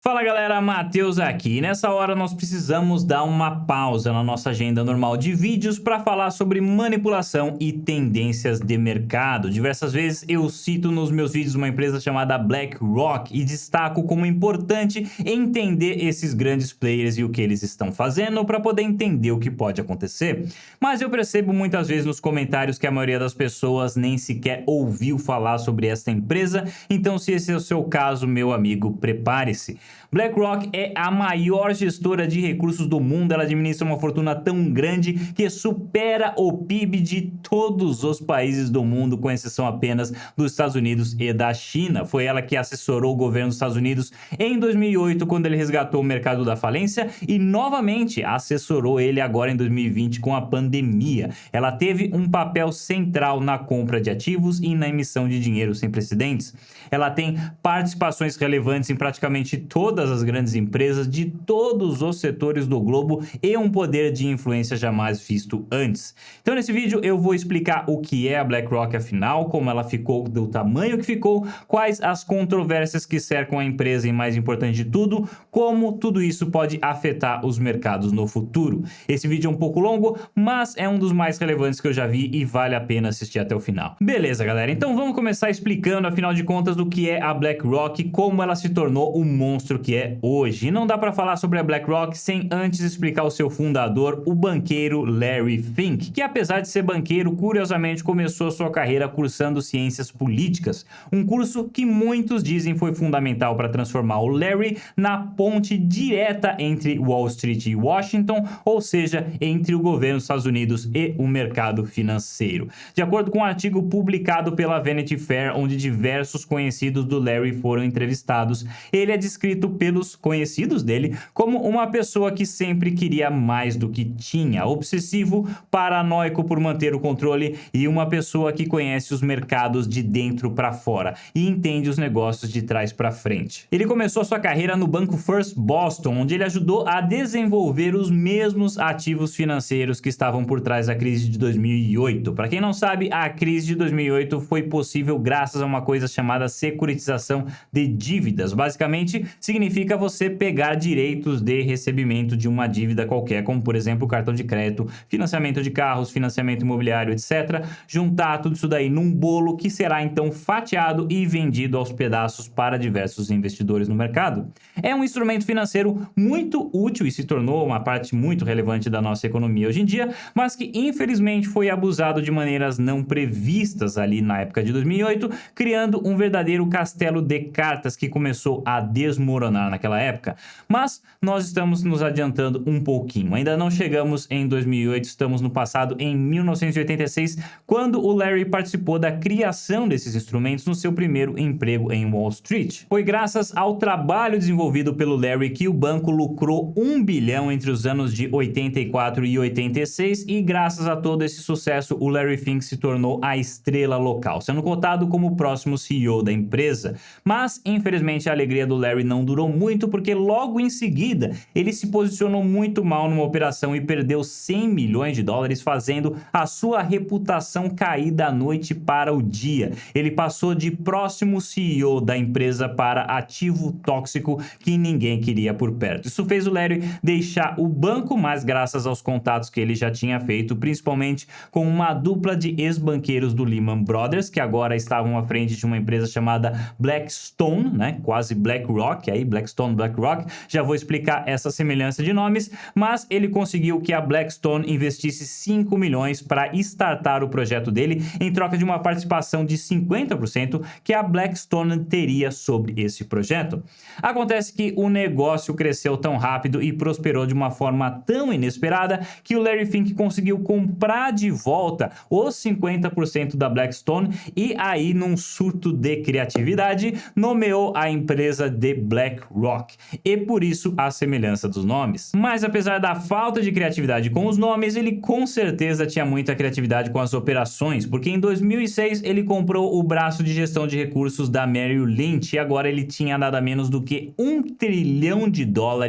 Fala galera, Matheus aqui. Nessa hora nós precisamos dar uma pausa na nossa agenda normal de vídeos para falar sobre manipulação e tendências de mercado. Diversas vezes eu cito nos meus vídeos uma empresa chamada BlackRock e destaco como importante entender esses grandes players e o que eles estão fazendo para poder entender o que pode acontecer. Mas eu percebo muitas vezes nos comentários que a maioria das pessoas nem sequer ouviu falar sobre esta empresa, então se esse é o seu caso, meu amigo, prepare-se. BlackRock é a maior gestora de recursos do mundo. Ela administra uma fortuna tão grande que supera o PIB de todos os países do mundo, com exceção apenas dos Estados Unidos e da China. Foi ela que assessorou o governo dos Estados Unidos em 2008, quando ele resgatou o mercado da falência, e novamente assessorou ele agora em 2020 com a pandemia. Ela teve um papel central na compra de ativos e na emissão de dinheiro sem precedentes. Ela tem participações relevantes em praticamente todas as grandes empresas de todos os setores do globo e um poder de influência jamais visto antes. Então nesse vídeo eu vou explicar o que é a BlackRock afinal, como ela ficou do tamanho que ficou, quais as controvérsias que cercam a empresa e, mais importante de tudo, como tudo isso pode afetar os mercados no futuro. Esse vídeo é um pouco longo, mas é um dos mais relevantes que eu já vi e vale a pena assistir até o final. Beleza, galera, então vamos começar explicando, afinal de contas, do que é a BlackRock e como ela se tornou o monstro que é hoje. E não dá para falar sobre a BlackRock sem antes explicar o seu fundador, o banqueiro Larry Fink, que apesar de ser banqueiro, curiosamente começou sua carreira cursando ciências políticas, um curso que muitos dizem foi fundamental para transformar o Larry na ponte direta entre Wall Street e Washington, ou seja, entre o governo dos Estados Unidos e o mercado financeiro. De acordo com um artigo publicado pela Vanity Fair, onde diversos conhecidos do Larry foram entrevistados, ele é descrito pelos conhecidos dele como uma pessoa que sempre queria mais do que tinha, obsessivo, paranoico por manter o controle e uma pessoa que conhece os mercados de dentro para fora e entende os negócios de trás para frente. Ele começou sua carreira no banco First Boston, onde ele ajudou a desenvolver os mesmos ativos financeiros que estavam por trás da crise de 2008. Para quem não sabe, a crise de 2008 foi possível graças a uma coisa chamada securitização de dívidas. Basicamente, significa você pegar direitos de recebimento de uma dívida qualquer, como por exemplo cartão de crédito, financiamento de carros, financiamento imobiliário, etc. Juntar tudo isso daí num bolo que será então fatiado e vendido aos pedaços para diversos investidores no mercado. É um instrumento financeiro muito útil e se tornou uma parte muito relevante da nossa economia hoje em dia, mas que infelizmente foi abusado de maneiras não previstas ali na época de 2008, criando um verdadeiro castelo de cartas que começou a desmoronar naquela época. Mas nós estamos nos adiantando um pouquinho. Ainda não chegamos em 2008, estamos no passado, em 1986, quando o Larry participou da criação desses instrumentos no seu primeiro emprego em Wall Street. Foi graças ao trabalho desenvolvido pelo Larry que o banco lucrou 1 bilhão entre os anos de 84 e 86 e graças a todo esse sucesso o Larry Fink se tornou a estrela local, sendo cotado como o próximo CEO da empresa. Mas, infelizmente, a alegria do Larry não durou muito porque logo em seguida ele se posicionou muito mal numa operação e perdeu 100 milhões de dólares, fazendo a sua reputação cair da noite para o dia. Ele passou de próximo CEO da empresa para ativo tóxico que ninguém queria por perto. Isso fez o Larry deixar o banco, mas graças aos contatos que ele já tinha feito, principalmente com uma dupla de ex-banqueiros do Lehman Brothers, que agora estavam à frente de uma empresa chamada Blackstone, né? Quase BlackRock, aí Blackstone, BlackRock. Já vou explicar essa semelhança de nomes, mas ele conseguiu que a Blackstone investisse 5 milhões para startar o projeto dele, em troca de uma participação de 50% que a Blackstone teria sobre esse projeto. Acontece que o negócio cresceu tão rápido e prosperou de uma forma tão inesperada que o Larry Fink conseguiu comprar de volta os 50% da Blackstone e aí, num surto de criatividade, nomeou a empresa de BlackRock. E por isso a semelhança dos nomes. Mas apesar da falta de criatividade com os nomes, ele com certeza tinha muita criatividade com as operações, porque em 2006 ele comprou o braço de gestão de recursos da Merrill Lynch e agora ele tinha nada menos do que $1 trilhão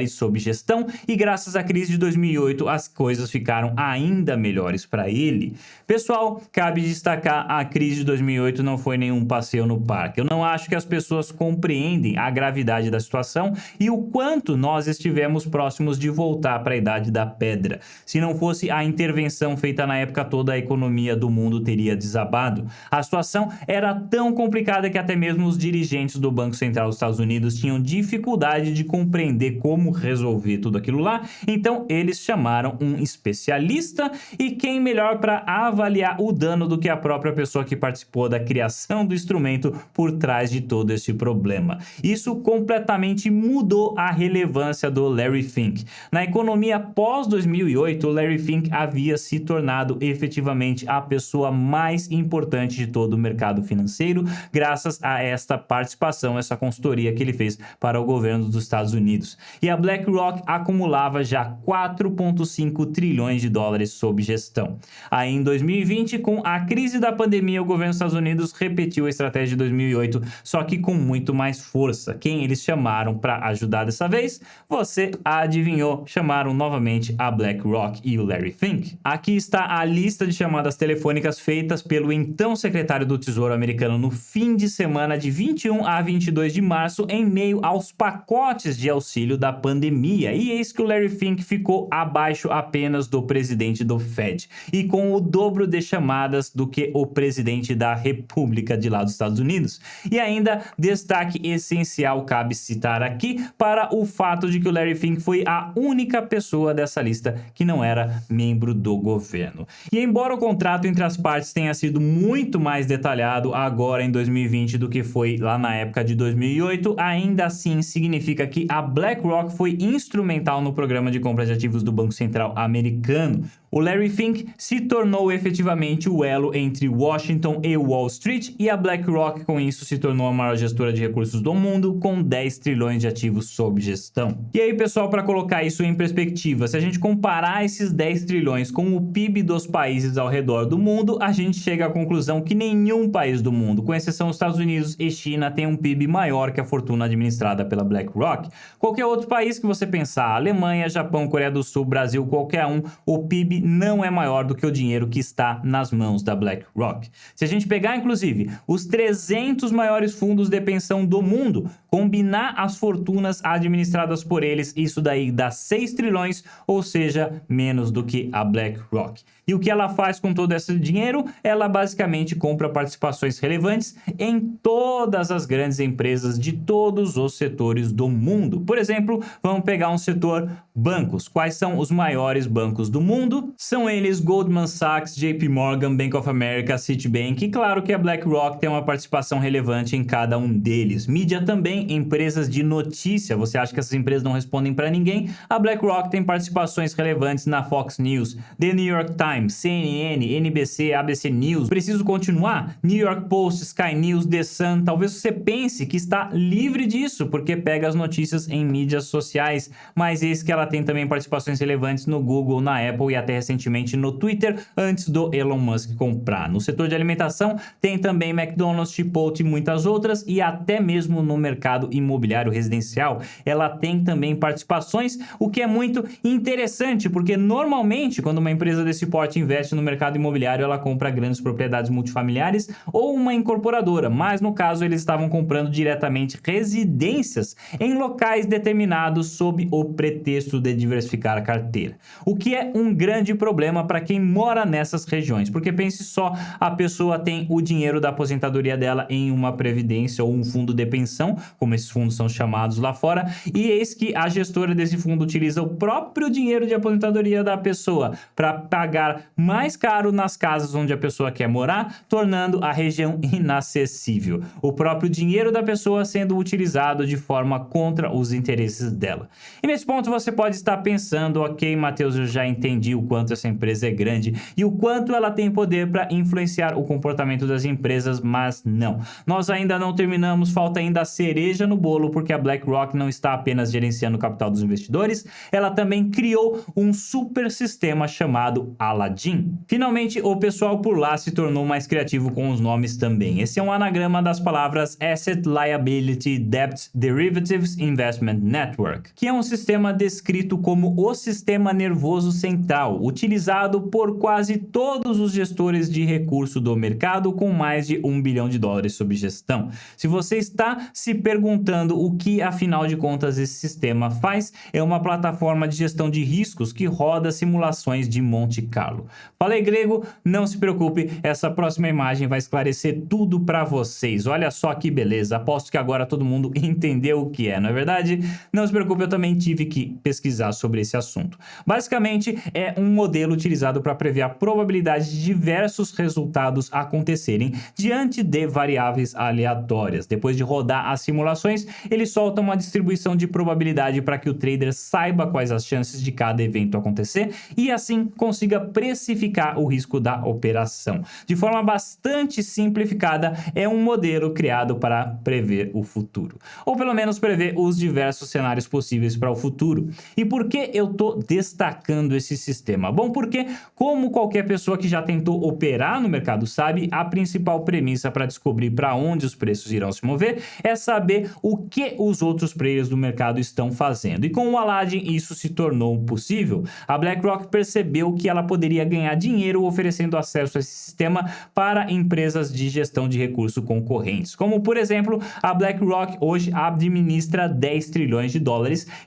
sob gestão e graças à crise de 2008 as coisas ficaram ainda melhores para ele. Pessoal, cabe destacar, a crise de 2008 não foi nenhum passeio no parque. Eu não acho que as pessoas compreendem a gravidade da situação e o quanto nós estivemos próximos de voltar para a Idade da Pedra. Se não fosse a intervenção feita na época toda, a economia do mundo teria desabado. A situação era tão complicada que até mesmo os dirigentes do Banco Central dos Estados Unidos tinham dificuldade de compreender como resolver tudo aquilo lá, então eles chamaram um especialista, e quem melhor para avaliar o dano do que a própria pessoa que participou da criação do instrumento por trás de todo esse problema. Isso completamente mudou a relevância do Larry Fink. Na economia pós-2008, o Larry Fink havia se tornado efetivamente a pessoa mais importante de todo o mercado financeiro, graças a esta participação, essa consultoria que ele fez para o governo dos Estados Unidos. E a BlackRock acumulava já 4,5 trilhões de dólares sob gestão. Aí em 2020, com a crise da pandemia, o governo dos Estados Unidos repetiu a estratégia de 2008, só que com muito mais força. Quem eles chamaram para ajudar dessa vez? Você adivinhou, chamaram novamente a BlackRock e o Larry Fink. Aqui está a lista de chamadas telefônicas feitas pelo então secretário do Tesouro americano no fim de semana de 21 a 22 de março, em meio aos pacotes de auxílio da pandemia. E eis que o Larry Fink ficou abaixo apenas do presidente do Fed e com o dobro de chamadas do que o presidente da República de lá dos Estados Unidos. E ainda destaque essencial cabe citar aqui para o fato de que o Larry Fink foi a única pessoa dessa lista que não era membro do governo. E embora o contrato entre as partes tenha sido muito mais detalhado agora em 2020 do que foi lá na época de 2008, ainda assim significa que a BlackRock foi instrumental no programa de compra de ativos do Banco Central americano. O Larry Fink se tornou efetivamente o elo entre Washington e Wall Street, e a BlackRock com isso se tornou a maior gestora de recursos do mundo, com 10 trilhões de ativos sob gestão. E aí, pessoal, para colocar isso em perspectiva, se a gente comparar esses 10 trilhões com o PIB dos países ao redor do mundo, a gente chega à conclusão que nenhum país do mundo, com exceção dos Estados Unidos e China, tem um PIB maior que a fortuna administrada pela BlackRock. Qualquer outro país que você pensar, Alemanha, Japão, Coreia do Sul, Brasil, qualquer um, o PIB não é maior do que o dinheiro que está nas mãos da BlackRock. Se a gente pegar, inclusive, os 300 maiores fundos de pensão do mundo, combinar as fortunas administradas por eles, isso daí dá 6 trilhões, ou seja, menos do que a BlackRock. E o que ela faz com todo esse dinheiro? Ela basicamente compra participações relevantes em todas as grandes empresas de todos os setores do mundo. Por exemplo, vamos pegar um setor bancos. Quais são os maiores bancos do mundo? São eles Goldman Sachs, JP Morgan, Bank of America, Citibank, e claro que a BlackRock tem uma participação relevante em cada um deles. Mídia também, empresas de notícia. Você acha que essas empresas não respondem para ninguém? A BlackRock tem participações relevantes na Fox News, The New York Times, CNN, NBC, ABC News. Preciso continuar? New York Post, Sky News, The Sun. Talvez você pense que está livre disso, porque pega as notícias em mídias sociais, mas eis que ela tem também participações relevantes no Google, na Apple e até recentemente no Twitter, antes do Elon Musk comprar. No setor de alimentação, tem também McDonald's, Chipotle e muitas outras, e até mesmo no mercado imobiliário residencial, ela tem também participações, o que é muito interessante, porque normalmente, quando uma empresa desse porte investe no mercado imobiliário, ela compra grandes propriedades multifamiliares ou uma incorporadora, mas no caso eles estavam comprando diretamente residências em locais determinados sob o pretexto de diversificar a carteira. O que é um grande problema para quem mora nessas regiões, porque pense só, a pessoa tem o dinheiro da aposentadoria dela em uma previdência ou um fundo de pensão, como esses fundos são chamados lá fora, e eis que a gestora desse fundo utiliza o próprio dinheiro de aposentadoria da pessoa para pagar mais caro nas casas onde a pessoa quer morar, tornando a região inacessível. O próprio dinheiro da pessoa sendo utilizado de forma contra os interesses dela. E nesse ponto você pode estar pensando, ok, Matheus, eu já entendi o quanto essa empresa é grande e o quanto ela tem poder para influenciar o comportamento das empresas, mas não. Nós ainda não terminamos, falta ainda a cereja no bolo, porque a BlackRock não está apenas gerenciando o capital dos investidores, ela também criou um super sistema chamado Aladdin. Aladdin. Finalmente, o pessoal por lá se tornou mais criativo com os nomes também. Esse é um anagrama das palavras Asset Liability Debt Derivatives Investment Network, que é um sistema descrito como o sistema nervoso central, utilizado por quase todos os gestores de recurso do mercado com mais de $1 bilhão sob gestão. Se você está se perguntando o que, afinal de contas, esse sistema faz, é uma plataforma de gestão de riscos que roda simulações de Monte Carlo. Falei grego? Não se preocupe, essa próxima imagem vai esclarecer tudo para vocês. Olha só que beleza, aposto que agora todo mundo entendeu o que é, não é verdade? Não se preocupe, eu também tive que pesquisar sobre esse assunto. Basicamente, é um modelo utilizado para prever a probabilidade de diversos resultados acontecerem diante de variáveis aleatórias. Depois de rodar as simulações, ele solta uma distribuição de probabilidade para que o trader saiba quais as chances de cada evento acontecer e assim consiga precificar o risco da operação. De forma bastante simplificada, é um modelo criado para prever o futuro, ou pelo menos prever os diversos cenários possíveis para o futuro. E por que eu estou destacando esse sistema? Bom, porque, como qualquer pessoa que já tentou operar no mercado sabe, a principal premissa para descobrir para onde os preços irão se mover é saber o que os outros players do mercado estão fazendo. E com o Aladdin isso se tornou possível. A BlackRock percebeu que ela poderia ganhar dinheiro oferecendo acesso a esse sistema para empresas de gestão de recursos concorrentes, como por exemplo a BlackRock hoje administra $10 trilhões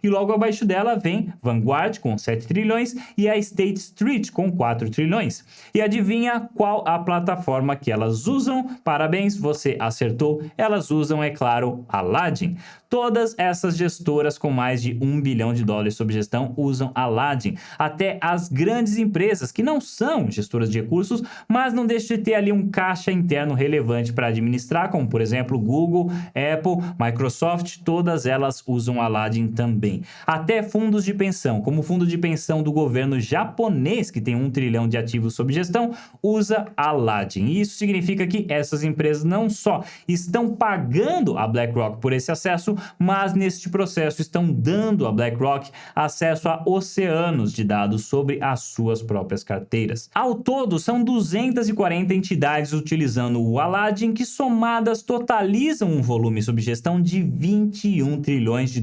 e logo abaixo dela vem Vanguard com 7 trilhões e a State Street com 4 trilhões. E adivinha qual a plataforma que elas usam? Parabéns, você acertou, elas usam, é claro, Aladdin. Todas essas gestoras com mais de $1 bilhão sob gestão usam Aladdin. Até as grandes empresas que não são gestoras de recursos, mas não deixam de ter ali um caixa interno relevante para administrar, como por exemplo Google, Apple, Microsoft, todas elas usam Aladdin também. Até fundos de pensão, como o fundo de pensão do governo japonês, que tem 1 trilhão de ativos sob gestão, usa Aladdin. E isso significa que essas empresas não só estão pagando a BlackRock por esse acesso, mas neste processo estão dando a BlackRock acesso a oceanos de dados sobre as suas próprias carteiras. Ao todo, são 240 entidades utilizando o Aladdin, que somadas totalizam um volume sob gestão de $21 trilhões.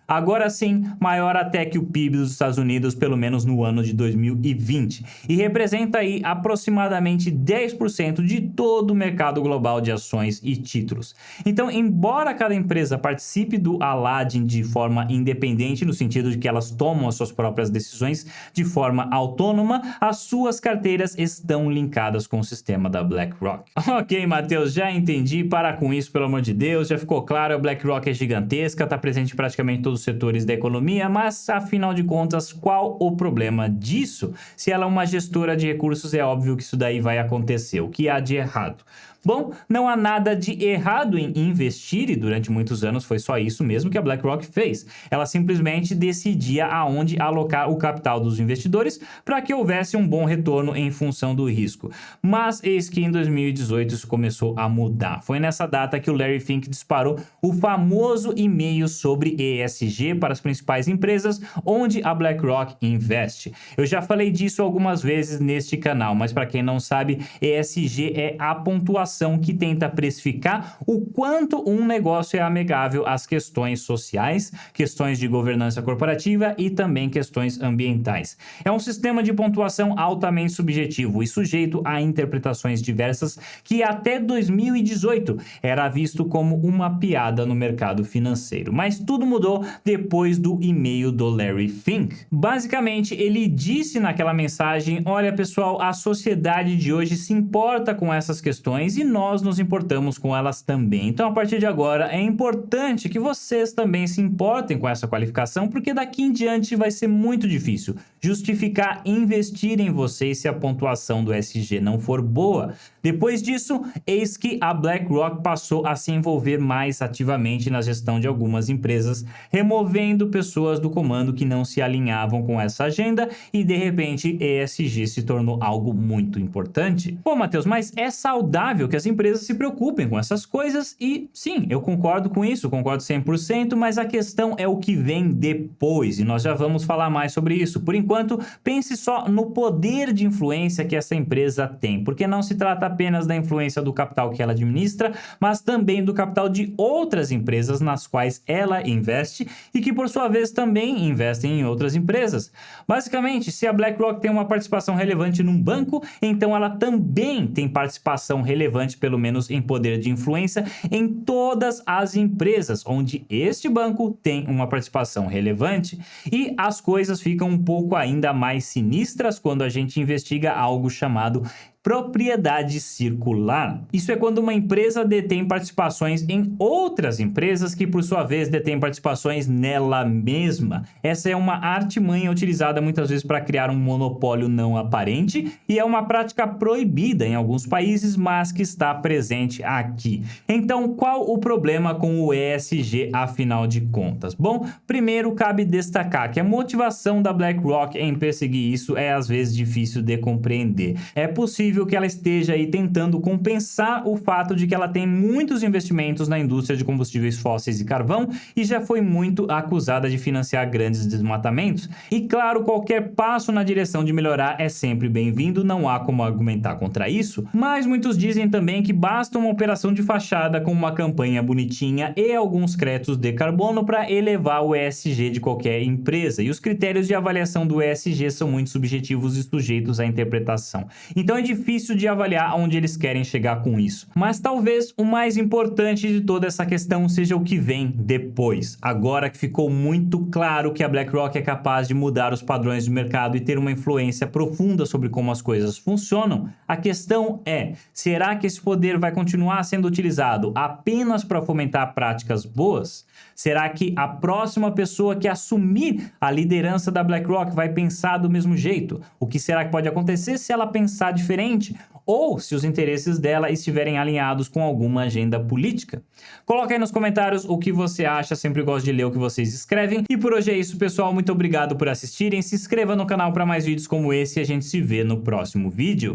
Agora sim, maior até que o PIB dos Estados Unidos, pelo menos no ano de 2020, e representa aí aproximadamente 10% de todo o mercado global de ações e títulos. Então, embora cada empresa participe do Aladdin de forma independente, no sentido de que elas tomam as suas próprias decisões de forma autônoma, as suas carteiras estão linkadas com o sistema da BlackRock. Ok, Matheus, já entendi, para com isso, pelo amor de Deus, já ficou claro, a BlackRock é gigantesca, está presente em praticamente todos os setores da economia, mas afinal de contas, qual o problema disso? Se ela é uma gestora de recursos, é óbvio que isso daí vai acontecer. O que há de errado? Bom, não há nada de errado em investir e durante muitos anos foi só isso mesmo que a BlackRock fez. Ela simplesmente decidia aonde alocar o capital dos investidores para que houvesse um bom retorno em função do risco. Mas eis que em 2018 isso começou a mudar. Foi nessa data que o Larry Fink disparou o famoso e-mail sobre ESG para as principais empresas onde a BlackRock investe. Eu já falei disso algumas vezes neste canal, mas para quem não sabe, ESG é a pontuação que tenta precificar o quanto um negócio é amigável às questões sociais, questões de governança corporativa e também questões ambientais. É um sistema de pontuação altamente subjetivo e sujeito a interpretações diversas que até 2018 era visto como uma piada no mercado financeiro. Mas tudo mudou depois do e-mail do Larry Fink. Basicamente, ele disse naquela mensagem: olha pessoal, a sociedade de hoje se importa com essas questões e nós nos importamos com elas também. Então, a partir de agora, é importante que vocês também se importem com essa qualificação, porque daqui em diante vai ser muito difícil justificar investir em vocês se a pontuação do ESG não for boa. Depois disso, eis que a BlackRock passou a se envolver mais ativamente na gestão de algumas empresas, removendo pessoas do comando que não se alinhavam com essa agenda e, de repente, ESG se tornou algo muito importante. Pô, Matheus, mas é saudável que as empresas se preocupem com essas coisas e, sim, eu concordo com isso, concordo 100%, mas a questão é o que vem depois e nós já vamos falar mais sobre isso. Por enquanto, pense só no poder de influência que essa empresa tem, porque não se trata apenas da influência do capital que ela administra, mas também do capital de outras empresas nas quais ela investe e que, por sua vez, também investem em outras empresas. Basicamente, se a BlackRock tem uma participação relevante num banco, então ela também tem participação relevante, pelo menos em poder de influência, em todas as empresas onde este banco tem uma participação relevante. E as coisas ficam um pouco ainda mais sinistras quando a gente investiga algo chamado propriedade circular. Isso é quando uma empresa detém participações em outras empresas que, por sua vez, detêm participações nela mesma. Essa é uma artimanha utilizada muitas vezes para criar um monopólio não aparente e é uma prática proibida em alguns países, mas que está presente aqui. Então, qual o problema com o ESG, afinal de contas? Bom, primeiro cabe destacar que a motivação da BlackRock em perseguir isso é às vezes difícil de compreender. É possível que ela esteja aí tentando compensar o fato de que ela tem muitos investimentos na indústria de combustíveis fósseis e carvão e já foi muito acusada de financiar grandes desmatamentos. E claro, qualquer passo na direção de melhorar é sempre bem-vindo, não há como argumentar contra isso, mas muitos dizem também que basta uma operação de fachada com uma campanha bonitinha e alguns créditos de carbono para elevar o ESG de qualquer empresa. E os critérios de avaliação do ESG são muito subjetivos e sujeitos à interpretação. Então é difícil de avaliar aonde eles querem chegar com isso. Mas talvez o mais importante de toda essa questão seja o que vem depois. Agora que ficou muito claro que a BlackRock é capaz de mudar os padrões do mercado e ter uma influência profunda sobre como as coisas funcionam, a questão é, será que esse poder vai continuar sendo utilizado apenas para fomentar práticas boas? Será que a próxima pessoa que assumir a liderança da BlackRock vai pensar do mesmo jeito? O que será que pode acontecer se ela pensar diferente? Ou se os interesses dela estiverem alinhados com alguma agenda política? Coloca aí nos comentários o que você acha, sempre gosto de ler o que vocês escrevem. E por hoje é isso, pessoal, muito obrigado por assistirem, se inscreva no canal para mais vídeos como esse e a gente se vê no próximo vídeo.